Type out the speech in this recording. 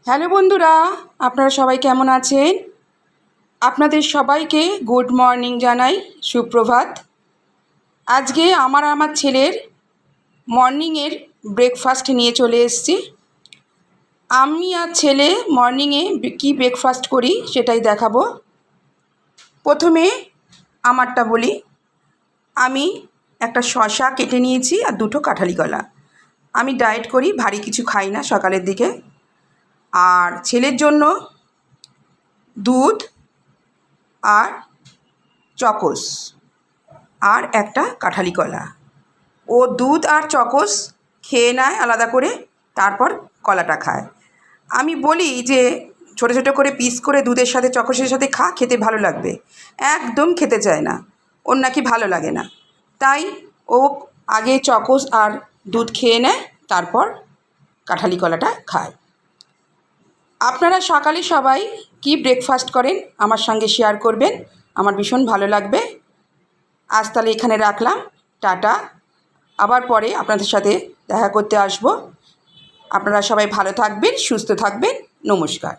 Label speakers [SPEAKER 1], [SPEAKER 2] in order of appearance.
[SPEAKER 1] Hello বন্ধুরা, আপনারা সবাই কেমন আছেন? আপনাদের সবাইকে গুড মর্নিং জানাই, সুপ্রভাত। আজকে আমার ছেলের মর্নিংয়ের ব্রেকফাস্ট নিয়ে চলে এসেছি। আমি আর ছেলে মর্নিংয়ে কী ব্রেকফাস্ট করি সেটাই দেখাবো। প্রথমে আমারটা বলি। আমি একটা শসা কেটে নিয়েছি আর দুটো কাঁঠালি কলা। আমি ডায়েট করি, ভারী কিছু খাই না সকালের দিকে। আর ছেলের জন্য দুধ আর চকোস আর একটা কাঁঠালি কলা। ও দুধ আর চকোস খেয়ে নেয় আলাদা করে, তারপর কলাটা খায়। আমি বলি যে ছোটো ছোটো করে পিস করে দুধের সাথে চকোসের সাথে খা, খেতে ভালো লাগবে। একদম খেতে চায় না, ওর নাকি ভালো লাগে না। তাই ও আগে চকোস আর দুধ খেয়ে নেয়, তারপর কাঁঠালি কলাটা খায়। আপনারা সকালে সবাই কি ব্রেকফাস্ট করেন আমার সঙ্গে শেয়ার করবেন, আমার ভীষণ ভালো লাগবে। আজ তাহলে এখানে রাখলাম, টাটা। আবার পরে আপনাদের সাথে দেখা করতে আসব। আপনারা সবাই ভালো থাকবেন, সুস্থ থাকবেন। নমস্কার।